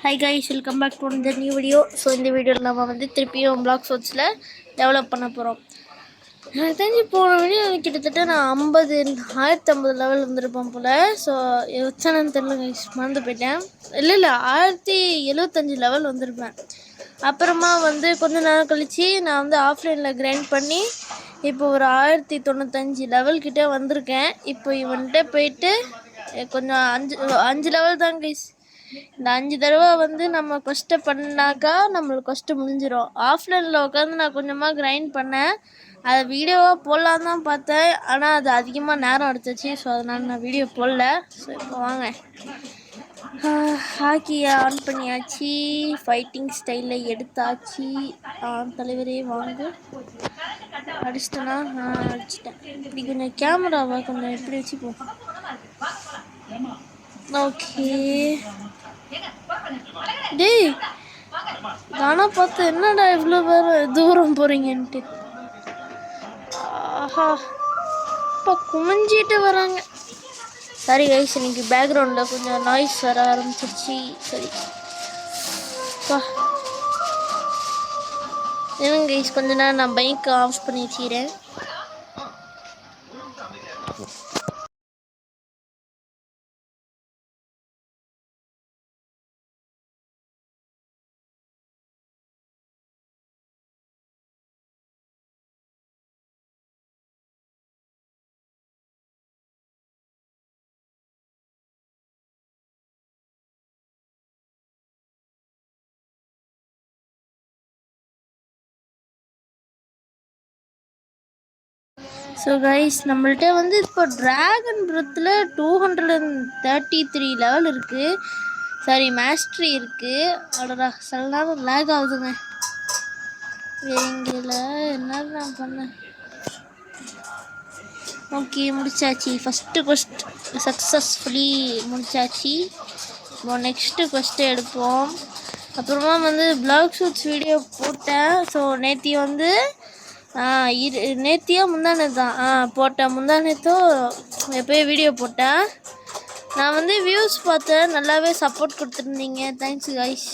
Hi guys, welcome back to the new video. So இந்த வீடியோவில் நம்ம வந்து திருப்பியும் பிளாக் சோட்ஸில் டெவலப் பண்ண போகிறோம். எனக்கு தெரிஞ்சு போன வீடியோ கிட்டத்தட்ட நான் 1050 லெவல் வந்துருப்பேன் போல். ஸோ எத்தனைன்னு தெரியல கைஸ், மறந்து போயிட்டேன். இல்லை 1075 லெவல் வந்திருப்பேன். அப்புறமா வந்து கொஞ்ச நேரம் கழித்து நான் வந்து ஆஃப்லைனில் கிரைண்ட் பண்ணி இப்போ ஒரு 1095 லெவல் கிட்டே வந்திருக்கேன். இப்போ இவன்கிட்ட போயிட்டு கொஞ்சம் 5 லெவல் தான் கைஸ். இந்த 5 தடவை வந்து நம்ம கொஸ்ட்டை பண்ணாக்கா நம்மளுக்கு கொஸ்ட்டு முடிஞ்சிடும். ஆஃப்லைனில் உட்காந்து நான் கொஞ்சமாக கிரைண்ட் பண்ணேன். அதை வீடியோவாக போடலான்னு தான் பார்த்தேன், ஆனால் அது அதிகமாக நேரம் எடுத்துச்சு. ஸோ அதனால் நான் வீடியோ போடல. ஸோ இப்போ வாங்க, ஹாக்கியை ஆன் பண்ணியாச்சு, ஃபைட்டிங் ஸ்டைலில் எடுத்தாச்சு. தலைவரே வாங்க. அடிச்சிட்டேன்னா அடிச்சிட்டேன். இப்படி கொஞ்சம் கேமராவை கொஞ்சம் எப்படி வச்சுப்போம். ஓகே டேய், நானாக பார்த்து என்னடா இவ்வளோ தூரம் போகிறீங்கன்ட்டு. ஆஹா, இப்போ குமிஞ்சிட்டு வராங்க. சரி கைஸ், இன்னைக்கு பேக்ரவுண்டில் கொஞ்சம் நாய்ஸ் வர ஆரம்பிச்சிருச்சு. சரி என்னங்க கைஸ், கொஞ்ச நேரம் நான் பைக்கை ஆஃப் பண்ணி வச்சுக்கிறேன். ஸோ கைஸ், நம்மள்கிட்ட வந்து இப்போ ட்ராகன் ப்ரெத்தில் 233 லெவல் இருக்குது. சாரி, மாஸ்ட்ரி இருக்குது. அடடா, சில நேரம் லேக் ஆகுதுங்க. எங்கில் என்ன நான் பண்ணேன். ஓகே, முடிச்சாச்சு. ஃபஸ்ட்டு கொஸ்ட் சக்ஸஸ்ஃபுல்லி முடிச்சாச்சு. இப்போ நெக்ஸ்ட்டு கொஸ்ட்டு எடுப்போம். அப்புறமா வந்து பிளாக் ஷூட்ஸ் வீடியோ போட்டேன். ஸோ நேற்று வந்து நேத்தியோ முந்தானே தான் போட்டேன். முந்தானேத்தோ எப்போயோ வீடியோ போட்டேன். நான் வந்து வியூஸ் பார்த்தேன், நல்லாவே சப்போர்ட் கொடுத்துருந்தீங்க. Thanks guys.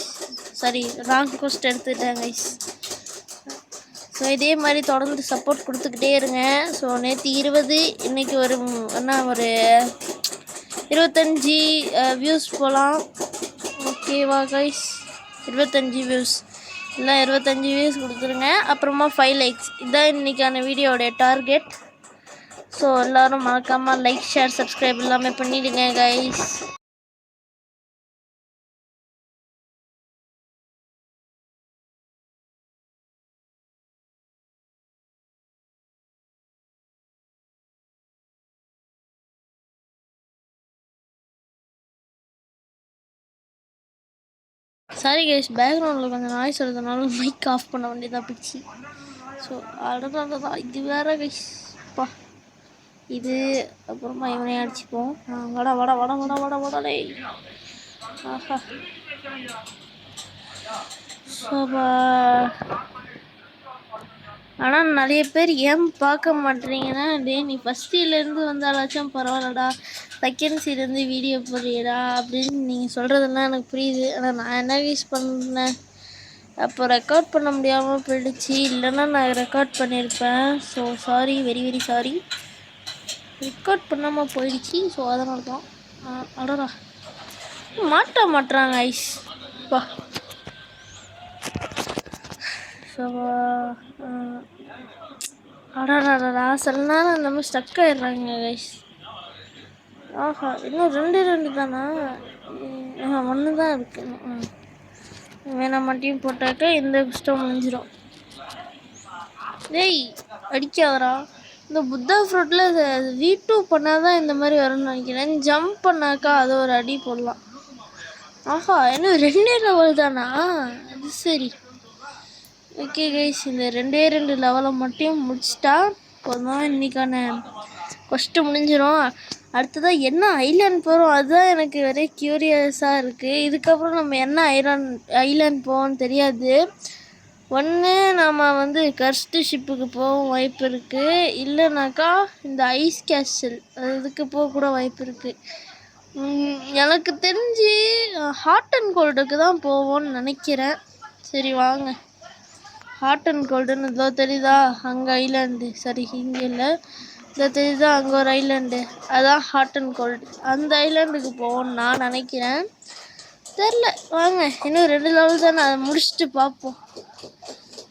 சாரி, ராங் கொஸ்ட் எடுத்துக்கிட்டேன் கைஸ். ஸோ இதே மாதிரி தொடர்ந்து சப்போர்ட் கொடுத்துக்கிட்டே இருங்க. ஸோ நேற்று 20, இன்றைக்கி ஒரு 25 வியூஸ் போகலாம். ஓகேவா கைஸ்? 25 வியூஸ் இல்லை 25 வியூஸ் கொடுத்துருங்க. அப்புறமா 5 லைக்ஸ். இதுதான் இன்றைக்கான வீடியோடைய டார்கெட். ஸோ எல்லோரும் மறக்காமல் லைக், ஷேர், சப்ஸ்கிரைப் எல்லாமே பண்ணிவிடுங்க கைஸ். சாரி கைஸ், பேக்ரவுண்டில் கொஞ்சம் நாய்ஸ் வருதுனால மைக் ஆஃப் பண்ண வேண்டியதாக போச்சு. ஸோ அதனால தான் இது வேறு கைஸ். பா இது அப்புறமா இவனே அடிச்சுப்போம். வட வட வட வட வட வடலே. ஆஹா, சோபா. ஆனால் நிறைய பேர் ஏன் பார்க்க மாட்டேறீங்கன்னா, டே நீ ஃபஸ்ட் இயர்லேருந்து வந்தாலாச்சும் பரவாயில்லடா, செகண்ட் சீலேருந்து வீடியோ போடுறியடா அப்படின்னு நீங்கள் சொல்கிறதெல்லாம் எனக்கு புரியுது. ஆனால் நான் என்ன யூஸ் பண்ணேன், அப்போ ரெக்கார்ட் பண்ண முடியாமல் போயிடுச்சு. இல்லைன்னா நான் ரெக்கார்ட் பண்ணியிருப்பேன். So sorry, very very sorry. Record பண்ணாமல் போயிடுச்சு. ஸோ அதனால தான். அடடா, மாட்டுறாங்க ஐஸ். பா ஸோ அடாடா, சில நேரம் இந்த மாதிரி ஸ்டக் ஆகிடுறாங்க கைஸ். ஆஹா, இன்னும் 2 தானா? 1 தான் இருக்குது. வேணா மட்டும் போட்டாக்க இந்த ஸ்டவ் முடிஞ்சிடும். டேய், அடிக்காதரா. இந்த புத்தா ஃப்ரூட்டில் V2 பண்ணால் தான் இந்த மாதிரி வரும்னு நினைக்கிறேன். ஜம்ப் பண்ணாக்கா அது ஒரு அடி போடலாம். ஆஹா, இன்னும் 2 லெவல் தானா? அது சரி. ஓகே கைஸ், இந்த 2 லெவலை மட்டும் முடிச்சிட்டா போதும். இன்றைக்கான கொஸ்ட்டு முடிஞ்சிடும். அடுத்ததான் என்ன ஐலாண்ட் போகிறோம், அதுதான் எனக்கு ஒரே க்யூரியஸாக இருக்குது. இதுக்கப்புறம் நம்ம என்ன ஐலாண்ட் போவோம்னு தெரியாது. ஒன்று நம்ம வந்து கர்ஸ்டு ஷிப்புக்கு போக வாய்ப்பு இருக்குது, இல்லைனாக்கா இந்த ஐஸ் கேஸ்டில் அதுக்கு போக கூட வாய்ப்பு இருக்குது. எனக்கு தெரிஞ்சு ஹாட் அண்ட் கோல்டுக்கு தான் போவோம்னு நினைக்கிறேன். சரி வாங்க. ஹாட் அண்ட் கோல்டுன்னு இதோ தெரியுதா, அங்கே ஐலாண்டு, சரி இங்கே இல்லை, இதோ தெரியுதா அங்கே ஒரு ஐலாண்டு, அதான் ஹாட் அண்ட் கோல்டு. அந்த ஐலாண்டுக்கு போவோம்னு நான் நினைக்கிறேன். தெரில, வாங்க இன்னும் 2 லெவல் தான், அதை முடிச்சுட்டு பார்ப்போம்.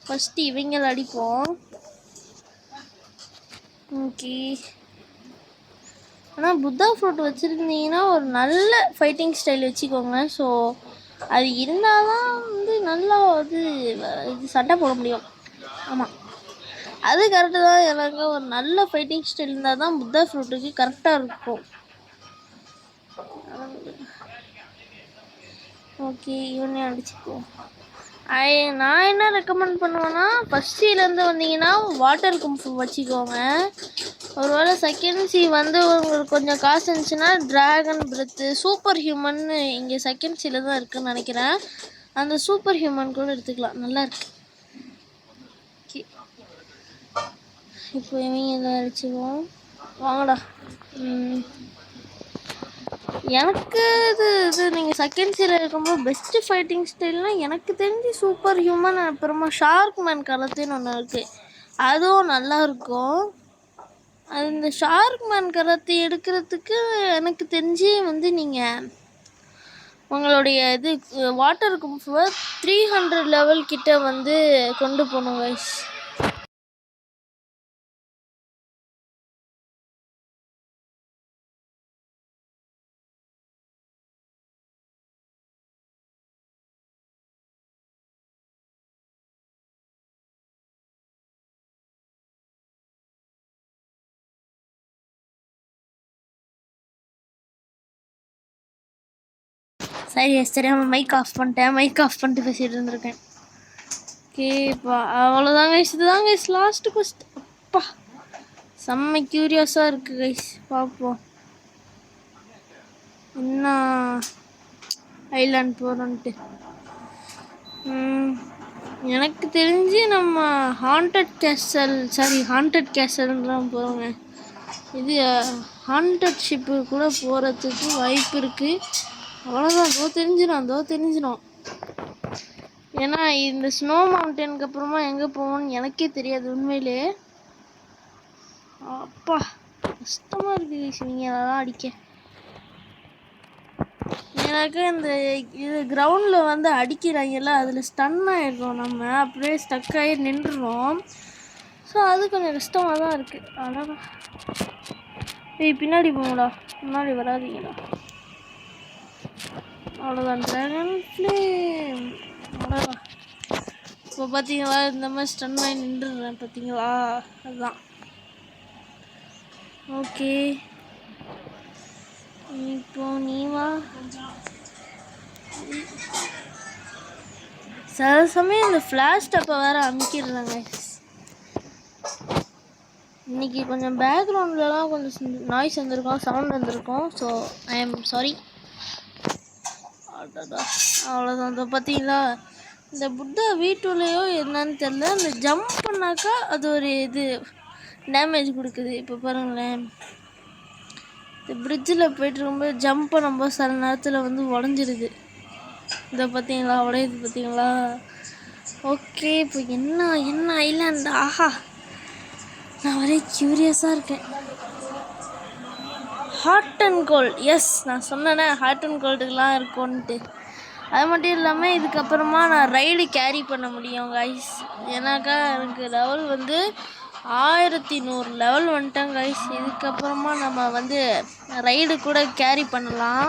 ஃபஸ்ட்டு இவங்களை அடிப்போம். ஓகே, ஆனால் புத்தா ஃப்ரூட் வச்சுருந்தீங்கன்னா ஒரு நல்ல ஃபைட்டிங் ஸ்டைல் வச்சுக்கோங்க. ஸோ அது இருந்தால் தான் வந்து நல்லா இது சண்டை போட முடியும். ஆமாம், அது கரெக்டு தான். எனக்கு ஒரு நல்ல ஃபைட்டிங் ஸ்டைல் இருந்தால் தான் புத்தா ஃப்ரூட்டுக்கு கரெக்டாக இருக்கும். ஓகே, இவனே அடிச்சுக்குவோம். நான் என்ன ரெக்கமெண்ட் பண்ணுவேன்னா, ஃபஸ்ட் சீலேருந்து வந்தீங்கன்னா வாட்டர் கும்ஃபு வச்சுக்கோங்க. ஒருவேளை செகண்ட் சி வந்து உங்களுக்கு கொஞ்சம் காசு இருந்துச்சுன்னா ட்ராகன் பிரெத்து, சூப்பர் ஹியூமன்னு இங்கே செகண்ட் சீல தான் இருக்குதுன்னு நினைக்கிறேன். அந்த சூப்பர் ஹியூமன் கூட எடுத்துக்கலாம், நல்லாயிருக்கு. ஓகே, இப்போ இவங்க எல்லாம் அடிச்சுக்குவோம். வாங்கடா. எனக்கு இது நீங்கள் செகண்ட் சீரில் இருக்கும்போது பெஸ்ட்டு ஃபைட்டிங் ஸ்டைல்னால் எனக்கு தெரிஞ்சு சூப்பர் ஹியூமன், அப்புறமா ஷார்க் மேன் கரத்துன்னு ஒன்று இருக்குது, அதுவும் நல்லாயிருக்கும். அது இந்த ஷார்க் மேன் கரத்தை எடுக்கிறதுக்கு எனக்கு தெரிஞ்சு வந்து நீங்கள் உங்களுடைய இது வாட்டர் கும்ஃபை 300 லெவல் கிட்ட வந்து கொண்டு போகணும் கைஸ். சரி தெரியாமல் மைக் ஆஃப் பண்ணிட்டேன். மைக் ஆஃப் பண்ணிட்டு பேசிகிட்டு இருந்திருக்கேன். ஓகேப்பா, அவ்வளோதாங்க கைஸ். இதுதாங்க கைஸ் லாஸ்ட்டு கொஸ்ட். அப்பா செம்ம க்யூரியஸாக இருக்குது கைஸ், பார்ப்போம் என்ன ஐலாண்ட் போகிறோன்ட்டு. எனக்கு தெரிஞ்சு நம்ம ஹாண்டட் கேசல்தான் போகிறோங்க. இது ஹாண்டட் ஷிப்பு கூட போகிறதுக்கு வாய்ப்பு இருக்குது. அவ்வளோதான், தெரிஞ்சிடும். ஏன்னா இந்த ஸ்னோ மவுண்டனுக்கு அப்புறமா எங்கே போவோம்னு எனக்கே தெரியாது உண்மையிலே. அப்பா கஷ்டமாக இருக்குது நீங்களாம் அடிக்க. எனக்கு இந்த இது கிரவுண்டில் வந்து அடிக்கிறாங்கல்ல, அதில் ஸ்டன் ஆகிடுறோம், நம்ம அப்படியே ஸ்டக் ஆகி நின்றுறோம். ஸோ அது கொஞ்சம் கஷ்டமாக தான் இருக்குது. அவ்வளோதான். பின்னாடி போங்கடா, முன்னாடி வராதிங்கடா. அவ்வளோதான், ட்ராகன் ஃப்ளேம். அவ்வளோதான். இப்போ பார்த்தீங்களா, இந்த மாதிரி ஸ்டன் ஆகி நின்றுடுறேன் பார்த்தீங்களா, அதுதான். ஓகே, இப்போ நீ வா. சில சமயம் இந்த ஃப்ளாஷ் டப்பை வேறு அமுக்கிடுறாங்க. இன்றைக்கி கொஞ்சம் பேக்ரவுண்ட்லலாம் கொஞ்சம் நாய்ஸ் வந்திருக்கோம், சவுண்ட் வந்திருக்கோம். So I am sorry. அவ்வளோதான். இந்த பார்த்தீங்களா, இந்த புத்தா வீட்டுலேயோ என்னன்னு தெரில, இந்த ஜம்ப் பண்ணாக்கா அது ஒரு இது டேமேஜ் கொடுக்குது. இப்போ பாருங்களேன், இந்த பிரிட்ஜில் போய்ட்டு இருக்கும்போது ஜம்ப் பண்ணும்போது சில நேரத்தில் வந்து உடஞ்சிருது. இதை பார்த்தீங்களா, உடையுது பார்த்தீங்களா. ஓகே, இப்போ என்ன ஐலாண்ட். ஆஹா, நான் ஒரே க்யூரியஸாக இருக்கேன். ஹாட் அண்ட் கோல்டு, எஸ் நான் சொன்னேனே ஹாட் அண்ட் கோல்டுக்கெலாம் இருக்கும்ன்ட்டு. அது மட்டும் இல்லாமல் இதுக்கப்புறமா நான் ரைடு கேரி பண்ண முடியும் கைஸ். ஏன்னாக்கா எனக்கு லெவல் வந்து 1100 லெவல் வந்துட்டேன் கைஸ். இதுக்கப்புறமா நம்ம வந்து ரைடு கூட கேரி பண்ணலாம்.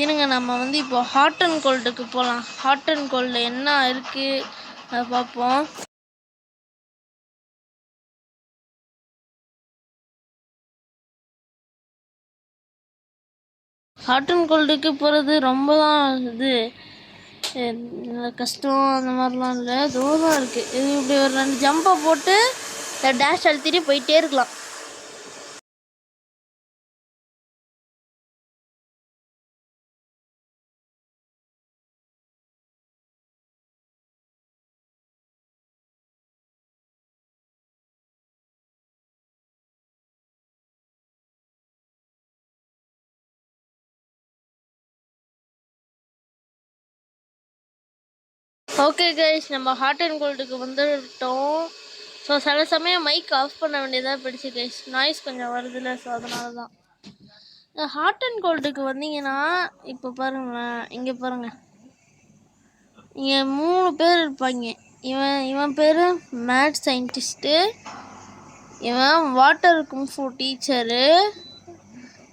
இருங்க, நம்ம வந்து இப்போ ஹாட் அண்ட் கோல்டுக்கு போகலாம். ஹாட் அண்ட் கோல்டில் என்ன இருக்குது அதை பார்ப்போம். ஹாட் அண்ட் கோல்டுக்கு போகிறது ரொம்ப தான் இது கஷ்டம், அந்த மாதிரிலாம் இல்லை, தூரம் இருக்குது. இது இப்படி ஒரு 2 ஜம்பை போட்டு டேஷ் அழுத்திட்டு போயிட்டே இருக்கலாம். ஓகே கைஸ், நம்ம ஹாட் அண்ட் கோல்டுக்கு வந்துட்டோம். ஸோ சில சமயம் மைக் ஆஃப் பண்ண வேண்டியதாக போயிடுச்சு கைஸ், நாய்ஸ் கொஞ்சம் வருதுல்ல. ஸோ அதனால தான் ஹாட் அண்ட் கோல்டுக்கு வந்தீங்கன்னா இப்போ பாருங்களேன், இங்கே பாருங்கள், இங்கே 3 பேர் இருப்பாங்க. இவன் பேர் மேட் சயின்டிஸ்ட்டு, இவன் வாட்டர் கும்ஃபு டீச்சரு,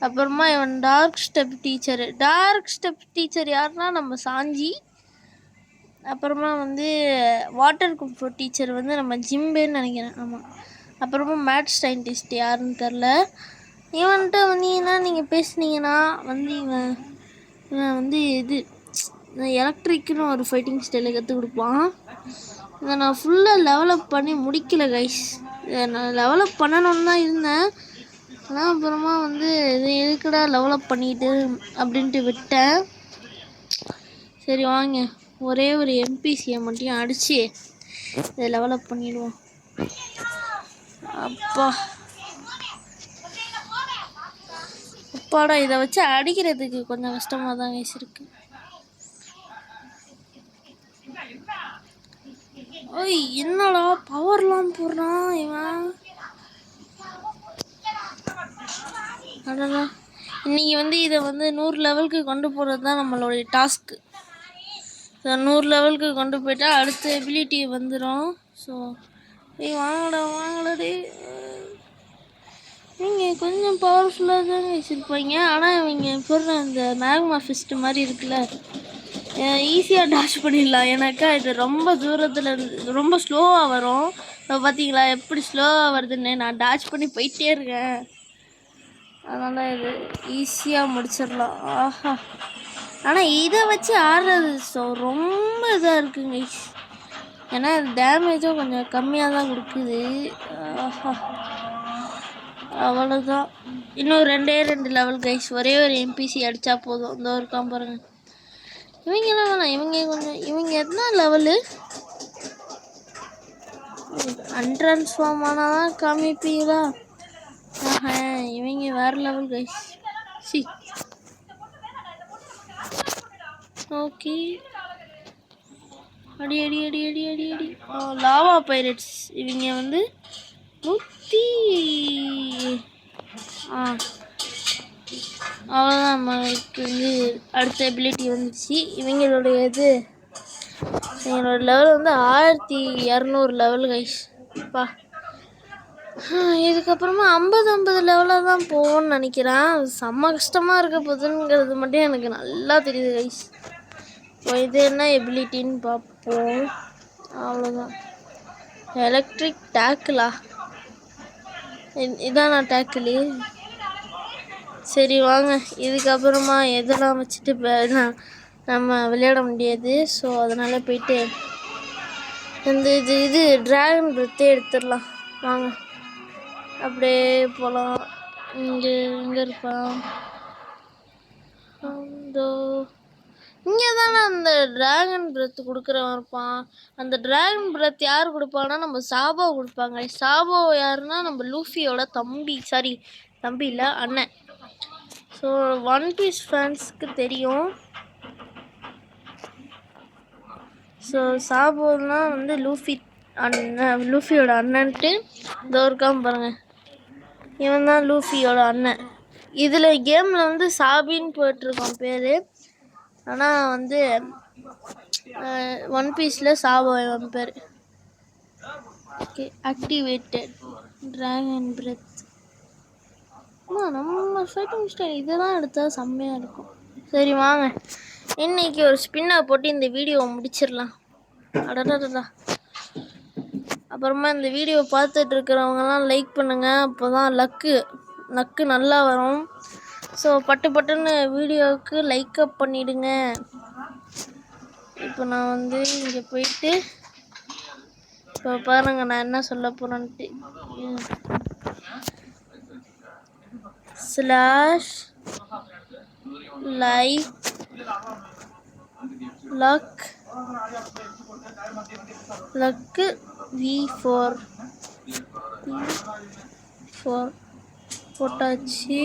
அப்புறமா இவன் dark step teacher. Dark step teacher யாருன்னா நம்ம சாஞ்சி. அப்புறமா வந்து வாட்டர் கும்ஃபு டீச்சர் வந்து நம்ம ஜிம்பேன்னு நினைக்கிறேன். ஆமாம். அப்புறமா மேட் சயின்டிஸ்ட் யாருன்னு தெரில. இவன்கிட்ட வந்தீங்கன்னா நீங்கள் பேசுனீங்கன்னா வந்து இவன் வந்து இது எலக்ட்ரிக்னு ஒரு ஃபைட்டிங் ஸ்டைலை கற்றுக் கொடுப்பான். இதை நான் ஃபுல்லாக டெவலப் பண்ணி முடிக்கல கைஸ். இதை நான் டெவலப் பண்ணணுன்னு தான் இருந்தேன். ஆனால் அப்புறமா வந்து இது எதுக்குடா டெவலப் பண்ணிட்டு அப்படின்ட்டு விட்டேன். சரி வாங்க, ஒரே ஒரு எம்பிசியை மட்டும் அடித்து இதை டெவலப் பண்ணிடுவோம். அப்பாடா, இதை வச்சு அடிக்கிறதுக்கு கொஞ்சம் கஷ்டமாக தான் கைஸ் இருக்கு. ஓய், என்னடா பவர்லாம் போடுறான் இவன். அடடா, இன்னைக்கு வந்து இதை வந்து 100 லெவலுக்கு கொண்டு போகிறது தான் நம்மளுடைய டாஸ்க்கு. ஸோ 100 லெவலுக்கு கொண்டு போயிட்டா அடுத்த எபிலிட்டி வந்துடும். ஸோ வாங்கடே. இவங்க கொஞ்சம் பவர்ஃபுல்லாக தாங்க வச்சுருப்பாங்க. ஆனால் இவங்க போடுற அந்த மேக்மா ஃபிஸ்ட்டு மாதிரி இருக்குல்ல, ஈஸியாக டாஷ் பண்ணிடலாம். எனக்கா இது ரொம்ப தூரத்தில் ரொம்ப ஸ்லோவாக வரும். இப்போ பார்த்தீங்களா எப்படி ஸ்லோவாக வருதுன்னு, நான் டாஷ் பண்ணி போயிட்டே இருக்கேன். அதனால் இது ஈஸியாக முடிச்சிடலாம். ஆஹா, ஆனால் இதை வச்சு ஆடுறது ரொம்ப இதாக இருக்குங்க. ஏன்னா டேமேஜும் கொஞ்சம் கம்மியாக தான் கொடுக்குது. ஆஹா, அவ்வளோதான். இன்னும் 2 லெவல் கைஸ். ஒரே ஒரு எம்பிசி அடித்தா போதும். இந்த ஒரு பாருங்க. இவங்கெல்லாம் வேணாம், இவங்க எத்தனை லெவலு அன்ட்ரான்ஸ்ஃபார்ம் ஆனால் தான் காமிப்பீங்களா? ஆஹா, இவங்க வேறு லெவல் கைஸ். சி ஓகே, அடி அடி அடி அடி அடி அடி. லாவா பைரட்ஸ் இவங்க வந்து 100. அவ்வளோதான். நம்மளுக்கு வந்து அடுத்த எபிலிட்டி வந்துச்சு. இவங்களோட லெவல் வந்து 1200 லெவல் கைஸ். இதுக்கப்புறமா 50 லெவலாக தான் போவோன்னு நினைக்கிறேன். செம்ம கஷ்டமாக இருக்க போகுதுங்கிறது மட்டும் எனக்கு நல்லா தெரியுது கைஸ். இப்போ இது என்ன எபிலிட்டின்னு பார்ப்போம். அவ்வளோதான். எலக்ட்ரிக் டேக்கிளா, இதான் நான் டேக்கிளு. சரி வாங்க, இதுக்கப்புறமா எதெல்லாம் வச்சுட்டு நம்ம விளையாட முடியாது. ஸோ அதனால் போயிட்டு இது ட்ராகன் பிரத்தே எடுத்துடலாம். வாங்க அப்படியே போகலாம். இங்கே இருப்பான். இங்கே தானே அந்த ட்ராகன் பிரத் கொடுக்குறவன் இருப்பான். அந்த ட்ராகன் பிரத் யார் கொடுப்பான்னா நம்ம சாபோ கொடுப்பாங்க. சாபோ யாருன்னா நம்ம லூஃபியோட தம்பி. சாரி, தம்பி இல்லை, அண்ணன். ஸோ ஒன் பீஸ் ஃபேன்ஸ்க்கு தெரியும். ஸோ சாபோன்னா வந்து லூஃபியோட அண்ணன்ட்டு இதோ இருக்காம பாருங்கள். இவன் தான் லூஃபியோட அண்ணன். இதில் கேமில் வந்து சாபின்னு போயிட்டுருக்கான் பேர். ஆனால் வந்து ஒன் பீஸில் சாபோ இவன் பேர். Okay, activated dragon breath. நம்ம ஃபைட்டிங் ஸ்டைல் இதெல்லாம் எடுத்தால் செம்மையாக இருக்கும். சரி வாங்க, இன்னைக்கு ஒரு ஸ்பின்னை போட்டு இந்த வீடியோவை முடிச்சிடலாம். அடடா, அப்புறமா இந்த வீடியோ பார்த்துட்டு இருக்கிறவங்கலாம் லைக் பண்ணுங்கள். அப்போ தான் லக்கு நல்லா வரும். ஸோ பட்டுன்னு வீடியோவுக்கு லைக் அப் பண்ணிவிடுங்க. இப்போ நான் வந்து இங்கே போயிட்டு இப்போ பாருங்கள் நான் என்ன சொல்ல போகிறேன்ட்டு. ஸ்லாஷ் லைக் லக்கு V4 போட்டாச்சு.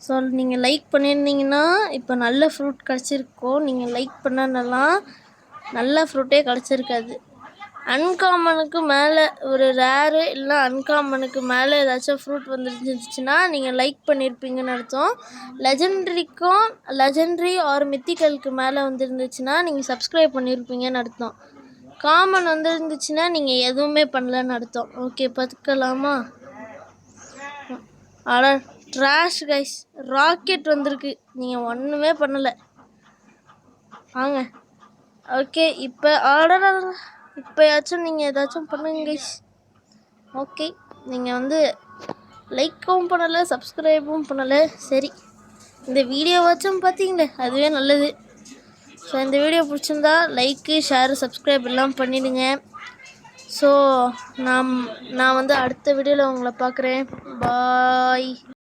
ஸோ நீங்கள் லைக் பண்ணியிருந்தீங்கன்னா இப்போ நல்ல ஃப்ரூட் கிடச்சிருக்கோம். நீங்கள் லைக் பண்ணனெல்லாம் நல்ல ஃப்ரூட்டே கிடச்சிருக்காது. அன்காமனுக்கு மேலே ஒரு ரேரு இல்லை அன்காமனுக்கு மேலே ஏதாச்சும் ஃப்ரூட் வந்துருந்துச்சுன்னா நீங்கள் லைக் பண்ணியிருப்பீங்கன்னு அர்த்தம். லெஜெண்ட்ரி ஆர் மித்திக்கலுக்கு மேலே வந்துருந்துச்சுன்னா நீங்கள் சப்ஸ்கிரைப் பண்ணியிருப்பீங்கன்னு அர்த்தம். காமன் வந்துருந்துச்சுன்னா நீங்கள் எதுவுமே பண்ணலன்னு அர்த்தம். ஓகே, பார்த்துக்கலாமா? ஆனால் ட்ராஷ் கைஸ், ராக்கெட் வந்திருக்கு, நீங்கள் ஒன்றுமே பண்ணலை. வாங்க. ஓகே, இப்போயாச்சும் நீங்கள் ஏதாச்சும் பண்ணுங்க கைஸ். ஓகே, நீங்கள் வந்து லைக்கும் பண்ணலை, சப்ஸ்கிரைபும் பண்ணலை. சரி, இந்த வீடியோவாச்சும் பார்த்தீங்களே, அதுவே நல்லது. ஸோ இந்த வீடியோ பிடிச்சிருந்தா லைக்கு, ஷேரு, சப்ஸ்கிரைப் எல்லாம் பண்ணிவிடுங்க. ஸோ நான் வந்து அடுத்த வீடியோவில் உங்களை பார்க்குறேன். பாய்.